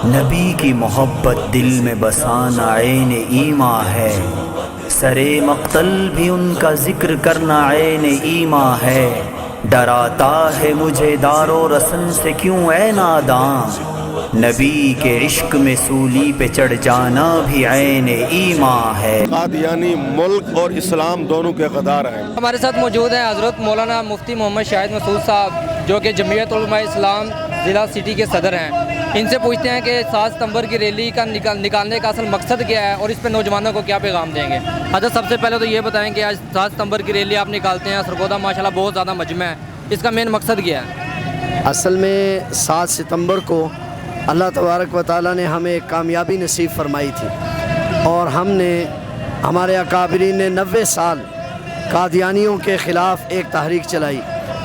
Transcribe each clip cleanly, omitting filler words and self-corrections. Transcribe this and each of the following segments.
نبی کی محبت دل میں بسانا عین ایمان ہے، سرے مقتل بھی ان کا ذکر کرنا عین ایمان ہے۔ ڈراتا ہے مجھے دار و رسن سے کیوں اے ناداں، نبی کے عشق میں سولی پہ چڑھ جانا بھی عین ایمان ہے۔ قادیانی ملک اور اسلام دونوں کے غدار ہیں۔ ہمارے ساتھ موجود ہیں حضرت مولانا مفتی محمد شاہد مسعود صاحب، جو کہ جمعیت علماء اسلام ضلع سٹی کے صدر ہیں۔ ان سے پوچھتے ہیں کہ 7 ستمبر کی ریلی کا نکالنے کا اصل مقصد کیا ہے اور اس پہ نوجوانوں کو کیا پیغام دیں گے۔ حضرت سب سے پہلے تو یہ بتائیں کہ آج 7 ستمبر کی ریلی آپ نکالتے ہیں، سرگودا ماشاءاللہ بہت زیادہ مجمع ہے، اس کا مین مقصد کیا ہے؟ اصل میں 7 ستمبر کو اللہ تبارک و تعالیٰ نے ہمیں ایک کامیابی نصیب فرمائی تھی، اور ہمارے اکابرین نے 90 سال قادیانیوں کے خلاف ایک تحریک چلائی،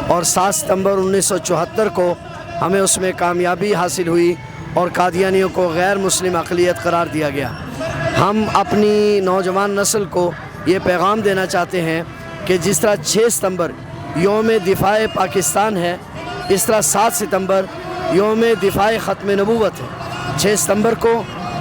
اور 7 ستمبر 1974 کو ہمیں اس میں کامیابی حاصل ہوئی اور قادیانیوں کو غیر مسلم اقلیت قرار دیا گیا۔ ہم اپنی نوجوان نسل کو یہ پیغام دینا چاہتے ہیں کہ جس طرح 6 ستمبر یوم دفاع پاکستان ہے، اس طرح 7 ستمبر یوم دفاع ختم نبوت ہے۔ 6 ستمبر کو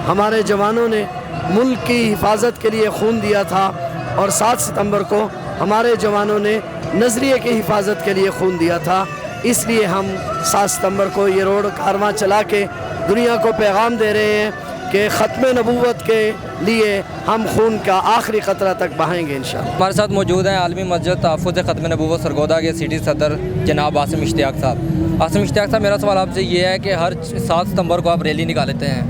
ہمارے جوانوں نے ملک کی حفاظت کے لیے خون دیا تھا، اور 7 ستمبر کو ہمارے جوانوں نے نظریے کی حفاظت کے لیے خون دیا تھا۔ اس لیے ہم 7 ستمبر کو یہ روڈ کارواں چلا کے دنیا کو پیغام دے رہے ہیں کہ ختم نبوت کے لیے ہم خون کا آخری قطرہ تک بہائیں گے انشاءاللہ۔ ہمارے ساتھ موجود ہیں عالمی مسجد تحفظ ختم نبوت سرگودا کے سٹی صدر جناب عاصم اشتیاق صاحب۔ عاصم اشتیاق صاحب، میرا سوال آپ سے یہ ہے کہ ہر 7 ستمبر کو آپ ریلی نکالتے ہیں،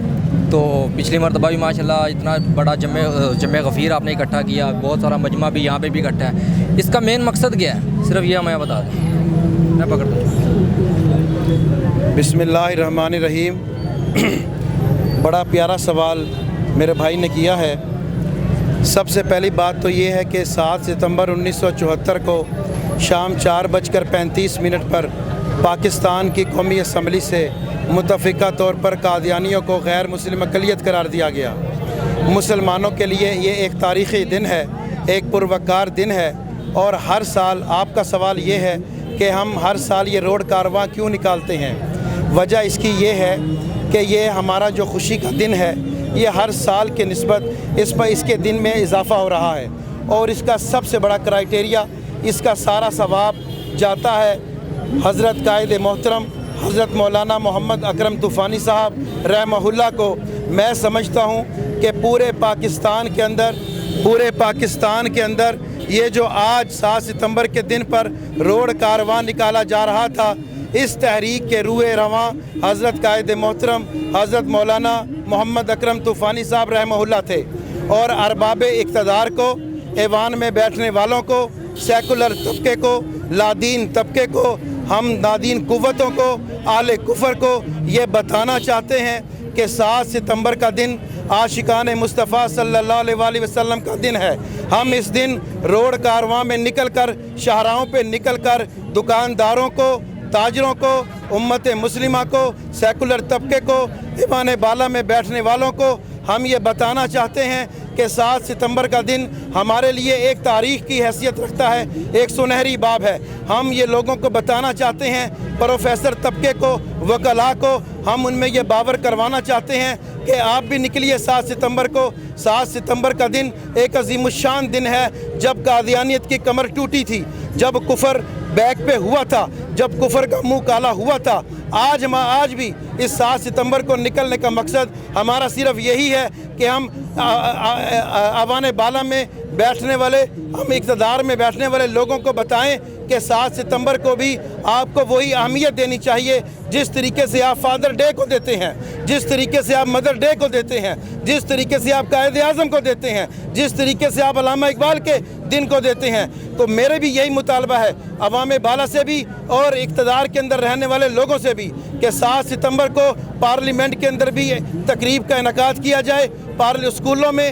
تو پچھلی مرتبہ بھی ماشاءاللہ اتنا بڑا جمع غفیر آپ نے اکٹھا کیا، بہت سارا مجمع بھی یہاں پہ بھی اکٹھا ہے، اس کا مین مقصد کیا ہے؟ صرف یہ ہمیں بتا دیں، میں پکڑتا ہوں۔ بسم اللہ الرحمن الرحیم۔ بڑا پیارا سوال میرے بھائی نے کیا ہے۔ سب سے پہلی بات تو یہ ہے کہ 7 ستمبر 1974 کو شام 4:35 پر پاکستان کی قومی اسمبلی سے متفقہ طور پر قادیانیوں کو غیر مسلم اقلیت قرار دیا گیا۔ مسلمانوں کے لیے یہ ایک تاریخی دن ہے، ایک پروقار دن ہے، اور ہر سال آپ کا سوال یہ ہے کہ ہم ہر سال یہ روڈ کارواں کیوں نکالتے ہیں۔ وجہ اس کی یہ ہے کہ یہ ہمارا جو خوشی کا دن ہے، یہ ہر سال کے نسبت اس کے دن میں اضافہ ہو رہا ہے، اور اس کا سب سے بڑا کرائیٹیریا، اس کا سارا ثواب جاتا ہے حضرت قائد محترم حضرت مولانا محمد اکرم طوفانی صاحب رحمہ اللہ کو۔ میں سمجھتا ہوں کہ پورے پاکستان کے اندر یہ جو آج 7 ستمبر کے دن پر روڈ کارواں نکالا جا رہا تھا، اس تحریک کے روح رواں حضرت قائد محترم حضرت مولانا محمد اکرم طوفانی صاحب رحمہ اللہ تھے، اور ارباب اقتدار کو، ایوان میں بیٹھنے والوں کو، سیکولر طبقے کو، لادین طبقے کو، ہم نادین قوتوں کو، اہل کفر کو یہ بتانا چاہتے ہیں کہ 7 ستمبر کا دن عاشقان مصطفیٰ صلی اللہ علیہ وآلہ وسلم کا دن ہے۔ ہم اس دن روڈ کارواں میں نکل کر، شاہراہوں پہ نکل کر دکانداروں کو، تاجروں کو، امت مسلمہ کو، سیکولر طبقے کو، ایوان بالا میں بیٹھنے والوں کو ہم یہ بتانا چاہتے ہیں کہ 7 ستمبر کا دن ہمارے لیے ایک تاریخ کی حیثیت رکھتا ہے، ایک سنہری باب ہے۔ ہم یہ لوگوں کو بتانا چاہتے ہیں، پروفیسر طبقے کو، وکلاء کو، ہم ان میں یہ باور کروانا چاہتے ہیں کہ آپ بھی نکلیے 7 ستمبر کو۔ 7 ستمبر کا دن ایک عظیم الشان دن ہے، جب قادیانیت کی کمر ٹوٹی تھی، جب کفر بیک پہ ہوا تھا، جب کفر کا منہ کالا ہوا تھا۔ آج بھی اس 7 ستمبر کو نکلنے کا مقصد ہمارا صرف یہی ہے کہ ہم ایوان بالا میں بیٹھنے والے، ہم اقتدار میں بیٹھنے والے لوگوں کو بتائیں کہ 7 ستمبر کو بھی آپ کو وہی اہمیت دینی چاہیے جس طریقے سے آپ فادر ڈے کو دیتے ہیں، جس طریقے سے آپ مدر ڈے کو دیتے ہیں، جس طریقے سے آپ قائد اعظم کو دیتے ہیں، جس طریقے سے آپ علامہ اقبال کے دن کو دیتے ہیں۔ تو میرے بھی یہی مطالبہ ہے عوام بالا سے بھی اور اقتدار کے اندر رہنے والے لوگوں سے بھی کہ 7 ستمبر کو پارلیمنٹ کے اندر بھی تقریب کا انعقاد کیا جائے، اسکولوں میں،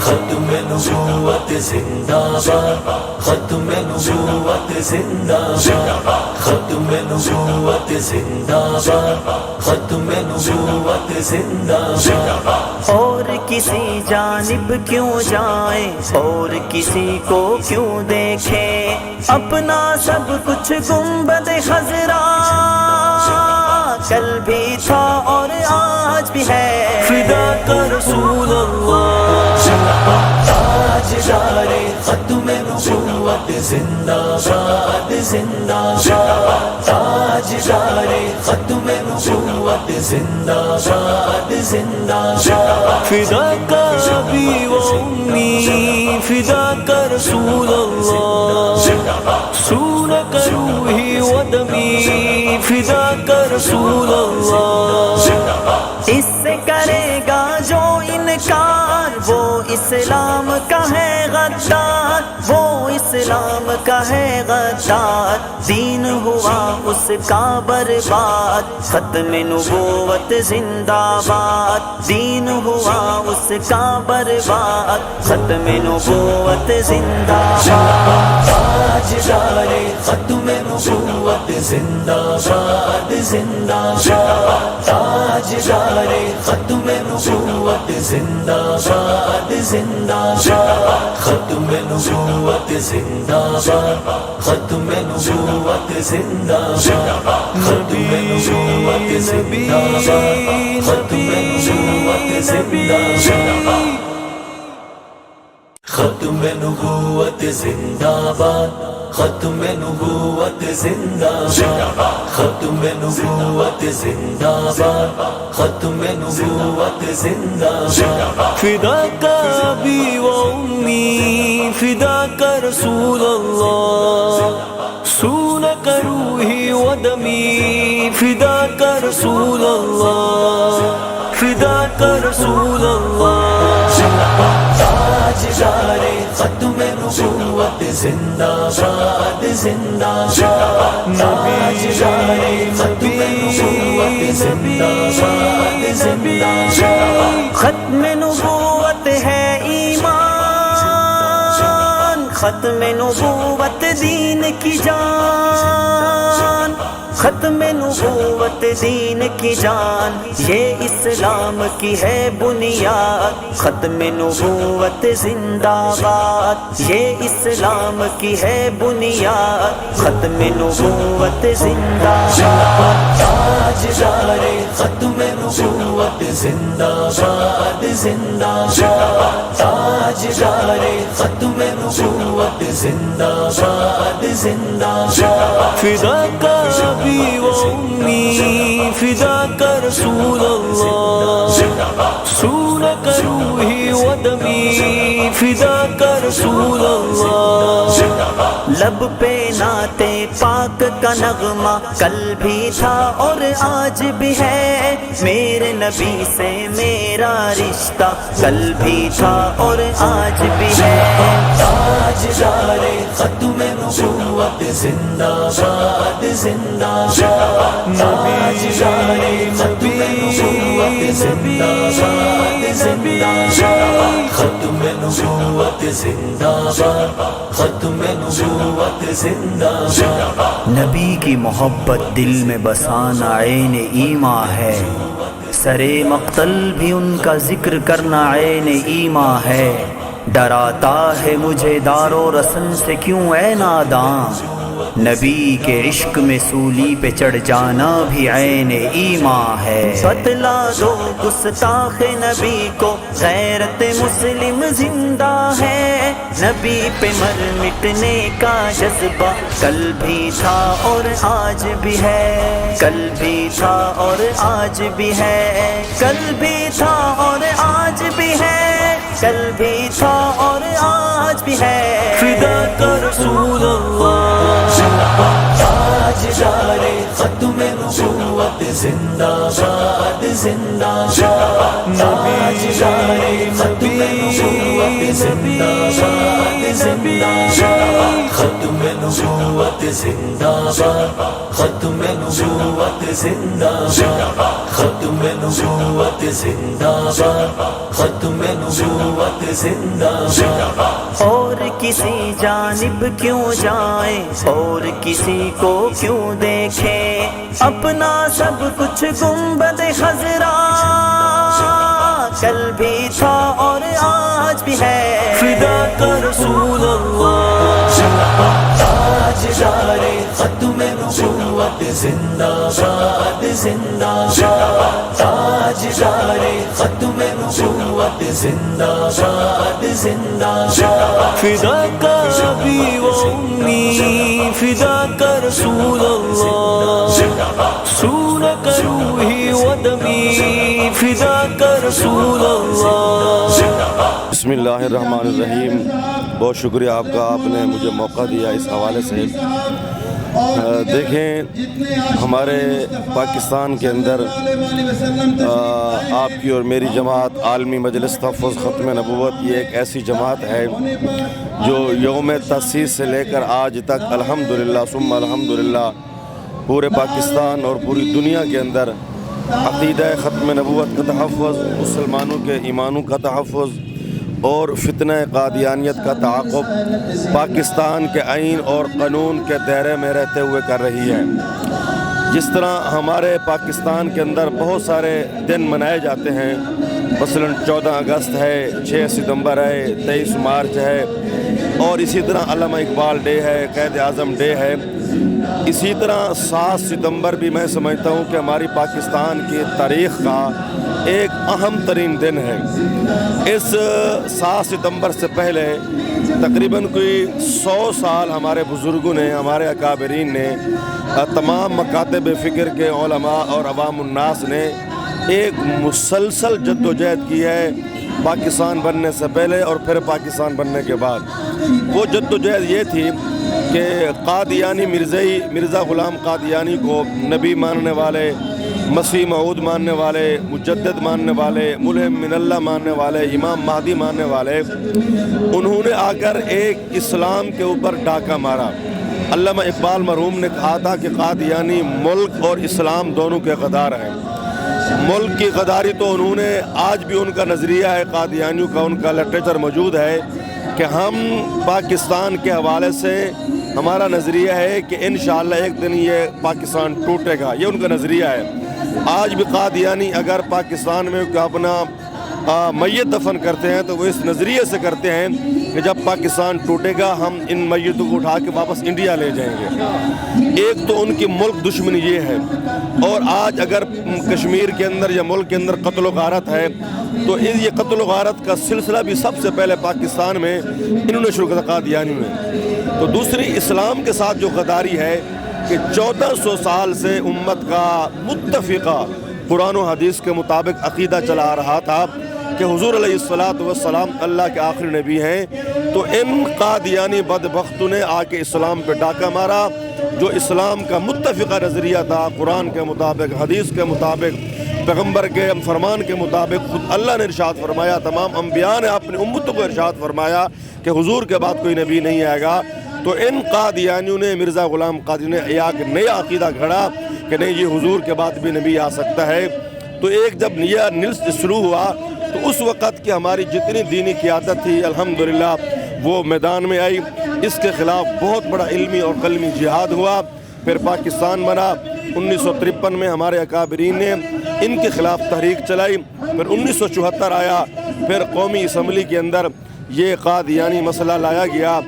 ختم نبوت زندہ ختم نبوت زندہ ختم نبوت زندہ ختم نبوت زندہ اور کسی جانب کیوں جائیں اور کسی کو کیوں دیکھیں اپنا سب کچھ گنبد خضرا کل بھی تھا اور آج بھی ہے فدا کا رسول اللہ تاجدار ختم نبوت زندہ باد زندہ باد تاجدار ختم نبوت زندہ باد زندہ باد فدا کا ابی و امی فدا کا رسول اللہ سونک روحی و دمی فدا کا رسول اللہ اس سے کرے گا جو انکار وہ اسلام کا ہے غدار وہ اسلام کا ہے غدار دین ہوا اس کا برباد ختم نبوت زندہ باد دین ہوا اس کا برباد ختم نبوت زندہ باد تاجدار ختم نبوت زندہ باد زندہ باد تاجدار ختم نبوت زندہ باد زندہ باد ختم نبوت زندہ باد ختم نبوت زندہ باد ختم نبوت زندہ باد ختم نبوت زندہ باد ختم نبوت زندہ باد ختم نبوت زندہ باد ختم نبوت زندہ باد ختم نبوت زندہ باد فدا کا ابی و امی فدا کا رسول اللہ سونک روحی و دمی فدا کا رسول اللہ فدا کا رسول اللہ تاجدار ختم نبوت زندہ باد زندہ باد تاجدار ختم نبوت زندہ باد زندہ باد ختم نبوت ہے ایمان ختم نبوت دین کی جان ختم نبوت دین کی جان یہ اسلام کی ہے بنیاد ختم نبوت زندہ باد یہ اسلام کی ہے بنیاد ختم نبوت زندہ باد تاجدار ختم نبوت زندہ باد زندہ باد تاجدار ختم نبوت زندہ باد زندہ باد فدا کا ابی و امی فدا کا رسول اللہ سونک روحی و دمی فدا کا رسول اللہ لب پہ نعت پاک کا نغمہ کل بھی تھا اور آج بھی ہے میرے نبی سے میرا رشتہ کل بھی تھا اور آج بھی ہے تاجدار ختم نبوت زندہ باد زندہ باد تاجدار ختم نبوت زندہ باد زندہ باد ختم نبوت زندہ باد ختم نبوت زندہ باد نبی کی محبت دل میں بسانا عین ایماں ہے سرے مقتل بھی ان کا ذکر کرنا عین ایماں ہے ڈراتا ہے مجھے دار و رسن سے کیوں اے ناداں نبی کے عشق میں سولی پہ چڑھ جانا بھی عین ایماں ہے بتلا دو گستاخ نبی کو غیرت مسلم زندہ ہے نبی پہ مر مٹنے کا جذبہ کل بھی تھا اور آج بھی ہے کل بھی تھا اور آج بھی ہے کل بھی تھا اور آج بھی ہے کل بھی تھا اور آج بھی ہے فدا کا رسول اللہ تاجدار ختم نبوت زندہ باد زندہ باد تاجدار ختم نبوت زندہ باد زندہ باد ختم نبوت زندہ باد ختم نبوت زندہ باد ختم نبوت زندہ باد ختم نبوت زندہ باد اور کسی جانب کیوں جائیں اور کسی کو کیوں دیکھیں اپنا سب کچھ گنبد خضرا کل بھی تھا اور آج بھی ہے فدا کا رسول اللہ تاجدار ختم نبوت زندہ باد زندہ باد تاجدار ختم نبوت زندہ باد زندہ باد فدا کا ابی و امی فدا کا رسول اللہ سونک روحی و دمی فدا کا رسول اللہ بسم اللہ الرحمن الرحیم. بہت شکریہ آپ کا، آپ نے مجھے موقع دیا اس حوالے سے. دیکھیں ہمارے پاکستان کے اندر آپ کی اور میری جماعت عالمی مجلس تحفظ ختم نبوت یہ ایک ایسی جماعت ہے جو یوم تاسیس سے لے کر آج تک الحمدللہ ثم الحمدللہ پورے پاکستان اور پوری دنیا کے اندر عقیدہ ختم نبوت کا تحفظ، مسلمانوں کے ایمانوں کا تحفظ اور فتنہ قادیانیت کا تعاقب پاکستان کے آئین اور قانون کے دائرے میں رہتے ہوئے کر رہی ہے. جس طرح ہمارے پاکستان کے اندر بہت سارے دن منائے جاتے ہیں، مثلا 14 اگست ہے، 6 ستمبر ہے، 23 مارچ ہے، اور اسی طرح علامہ اقبال ڈے ہے، قائد اعظم ڈے ہے. اسی طرح 7 ستمبر بھی میں سمجھتا ہوں کہ ہماری پاکستان کی تاریخ کا ایک اہم ترین دن ہے. اس 7 ستمبر سے پہلے تقریباً کوئی 100 سال ہمارے بزرگوں نے، ہمارے اکابرین نے، تمام مکاتب فکر کے علماء اور عوام الناس نے ایک مسلسل جد و جہد کی ہے پاکستان بننے سے پہلے اور پھر پاکستان بننے کے بعد. وہ جد و جہد یہ تھی کہ قادیانی مرزا غلام قادیانی کو نبی ماننے والے، مسیح موعود ماننے والے، مجدد ماننے والے، ملہم من اللہ ماننے والے، امام مہدی ماننے والے، انہوں نے آ کر ایک اسلام کے اوپر ڈاکہ مارا. علامہ اقبال مرحوم نے کہا تھا کہ قادیانی ملک اور اسلام دونوں کے غدار ہیں. ملک کی غداری تو انہوں نے، آج بھی ان کا نظریہ ہے قادیانیوں کا، ان کا لٹریچر موجود ہے کہ ہم پاکستان کے حوالے سے ہمارا نظریہ ہے کہ انشاءاللہ ایک دن یہ پاکستان ٹوٹے گا، یہ ان کا نظریہ ہے. آج بھی قادیانی اگر پاکستان میں اپنا میت دفن کرتے ہیں تو وہ اس نظریے سے کرتے ہیں کہ جب پاکستان ٹوٹے گا ہم ان میتوں کو اٹھا کے واپس انڈیا لے جائیں گے. ایک تو ان کی ملک دشمنی یہ ہے، اور آج اگر کشمیر کے اندر یا ملک کے اندر قتل و غارت ہے تو یہ قتل و غارت کا سلسلہ بھی سب سے پہلے پاکستان میں انہوں نے شروع کیا قادیانی میں. تو دوسری اسلام کے ساتھ جو غداری ہے کہ 1400 سال سے امت کا متفقہ قرآن و حدیث کے مطابق عقیدہ چلا آ رہا تھا کہ حضور علیہ السلام اللہ کے آخری نبی ہیں، تو ان قادیانی بدبختوں نے آ کے اسلام پہ ڈاکہ مارا. جو اسلام کا متفقہ نظریہ تھا قرآن کے مطابق، حدیث کے مطابق، پیغمبر کے فرمان کے مطابق، خود اللہ نے ارشاد فرمایا، تمام انبیاء نے اپنی امتوں کو ارشاد فرمایا کہ حضور کے بعد کوئی نبی نہیں آئے گا. تو ان قادیانیوں نے، مرزا غلام قادیانی نے ایک نیا عقیدہ گھڑا کہ نہیں، یہ حضور کے بعد بھی نبی آ سکتا ہے. تو ایک جب نیا نسل شروع ہوا تو اس وقت کی ہماری جتنی دینی قیادت تھی الحمدللہ وہ میدان میں آئی. اس کے خلاف بہت بڑا علمی اور قلمی جہاد ہوا. پھر پاکستان بنا. 1953 میں ہمارے اکابرین نے ان کے خلاف تحریک چلائی. پھر 1974 آیا، پھر قومی اسمبلی کے اندر یہ قادیانی مسئلہ لایا گیا.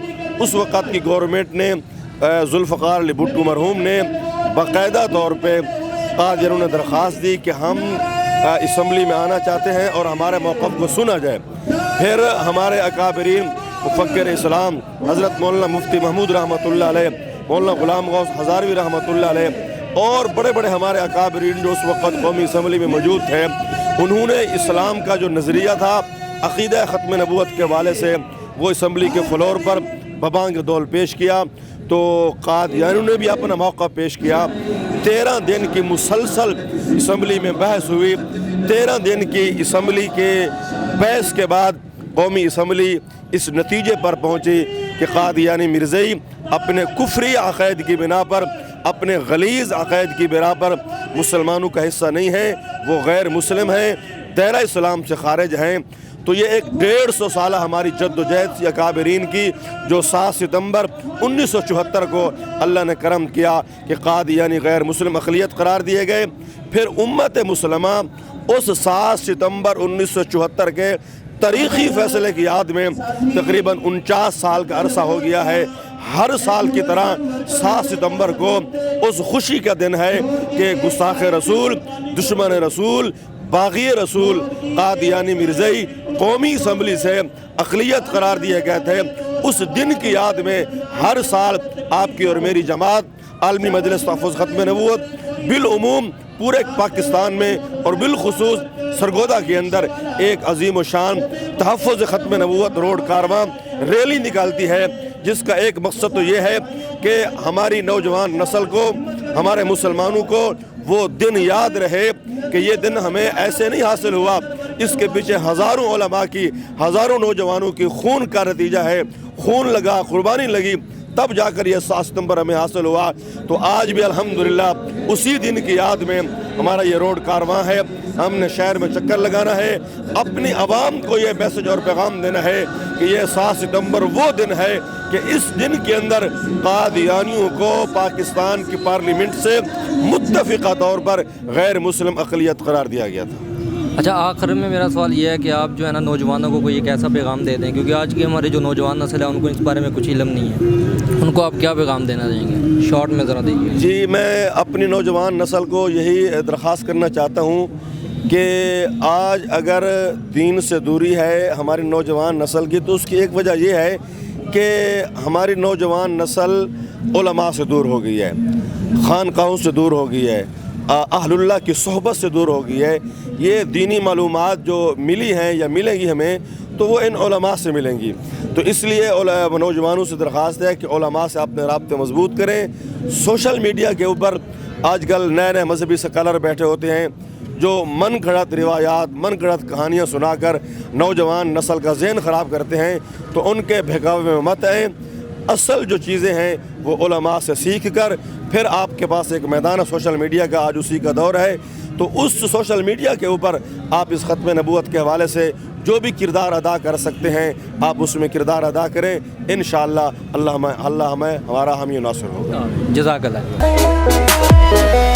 اس وقت کی گورنمنٹ نے، ذوالفقار علی بھٹو مرحوم نے باقاعدہ طور پہ قادیانیوں نے درخواست دی کہ ہم اسمبلی میں آنا چاہتے ہیں اور ہمارے موقف کو سنا جائے. پھر ہمارے اکابرین مفکر اسلام حضرت مولانا مفتی محمود رحمۃ اللہ علیہ، مولانا غلام غوث ہزاروی رحمۃ اللہ علیہ، اور بڑے بڑے ہمارے اکابرین جو اس وقت قومی اسمبلی میں موجود تھے، انہوں نے اسلام کا جو نظریہ تھا عقیدہ ختم نبوت کے حوالے سے وہ اسمبلی کے فلور پر ببانگ دول پیش کیا. تو قادیانیوں نے بھی اپنا موقع پیش کیا. 13 دن کی مسلسل اسمبلی میں بحث ہوئی. 13 دن کی اسمبلی کے بحث کے بعد قومی اسمبلی اس نتیجے پر پہنچی کہ قادیانی مرزائی اپنے کفری عقائد کی بنا پر، اپنے غلیظ عقائد کی بنا پر مسلمانوں کا حصہ نہیں ہے، وہ غیر مسلم ہیں، دائرہ اسلام سے خارج ہیں۔ تو یہ ایک 150 سالہ ہماری جد و جہد سی اکابرین کی، جو 7 ستمبر 1974 کو اللہ نے کرم کیا کہ قادیانی غیر مسلم اقلیت قرار دیے گئے۔ پھر امت مسلمہ اس 7 ستمبر 1974 کے تاریخی فیصلے کی یاد میں تقریباً 49 سال کا عرصہ ہو گیا ہے۔ ہر سال کی طرح 7 ستمبر کو اس خوشی کا دن ہے کہ گستاخ رسول، دشمن رسول، باغی رسول قادیانی مرزائی قومی اسمبلی سے اقلیت قرار دیے گئے تھے۔ اس دن کی یاد میں ہر سال آپ کی اور میری جماعت عالمی مجلس تحفظ ختم نبوت بالعموم پورے پاکستان میں اور بالخصوص سرگودا کے اندر ایک عظیم و شان تحفظ ختم نبوت روڈ کارواں ریلی نکالتی ہے، جس کا ایک مقصد تو یہ ہے کہ ہماری نوجوان نسل کو، ہمارے مسلمانوں کو وہ دن یاد رہے کہ یہ دن ہمیں ایسے نہیں حاصل ہوا، اس کے پیچھے ہزاروں علماء کی، ہزاروں نوجوانوں کی خون کا نتیجہ ہے، خون لگا، قربانی لگی، تب جا کر یہ 7 ستمبر ہمیں حاصل ہوا۔ تو آج بھی الحمدللہ اسی دن کی یاد میں ہمارا یہ روڈ کارواں ہے۔ ہم نے شہر میں چکر لگانا ہے، اپنی عوام کو یہ میسج اور پیغام دینا ہے کہ یہ 7 ستمبر وہ دن ہے کہ اس دن کے اندر قادیانیوں کو پاکستان کی پارلیمنٹ سے متفقہ طور پر غیر مسلم اقلیت قرار دیا گیا تھا۔ اچھا، آخر میں میرا سوال یہ ہے کہ آپ جو ہے نا نوجوانوں کو کوئی ایک ایسا پیغام دے دیں، کیونکہ آج کی ہماری جو نوجوان نسل ہے ان کو اس بارے میں کچھ علم نہیں ہے، ان کو آپ کیا پیغام دینا چاہیں گے؟ شارٹ میں ذرا دیجیے۔ جی، میں اپنی نوجوان نسل کو یہی درخواست کرنا چاہتا ہوں کہ آج اگر دین سے دوری ہے ہماری نوجوان نسل کی، تو اس کی ایک وجہ یہ ہے کہ ہماری نوجوان نسل علماء سے دور ہو گئی ہے، خانقاہوں سے دور ہو گئی ہے، اہل اللہ کی صحبت سے دور ہو گئی ہے۔ یہ دینی معلومات جو ملی ہیں یا ملیں گی ہمیں تو وہ ان علماء سے ملیں گی۔ تو اس لیے نوجوانوں سے درخواست ہے کہ علماء سے اپنے رابطے مضبوط کریں۔ سوشل میڈیا کے اوپر آج کل نئے نئے مذہبی اسکالر بیٹھے ہوتے ہیں جو من گھڑت روایات، من گھڑت کہانیاں سنا کر نوجوان نسل کا ذہن خراب کرتے ہیں، تو ان کے بہکاوے میں مت آئیں۔ اصل جو چیزیں ہیں وہ علماء سے سیکھ کر، پھر آپ کے پاس ایک میدان ہے سوشل میڈیا کا، آج اسی کا دور ہے، تو اس سوشل میڈیا کے اوپر آپ اس ختم نبوت کے حوالے سے جو بھی کردار ادا کر سکتے ہیں آپ اس میں کردار ادا کریں۔ انشاءاللہ اللہ ہمیں ہمارا حامی و ناصر ہوگا۔ جزاک اللہ۔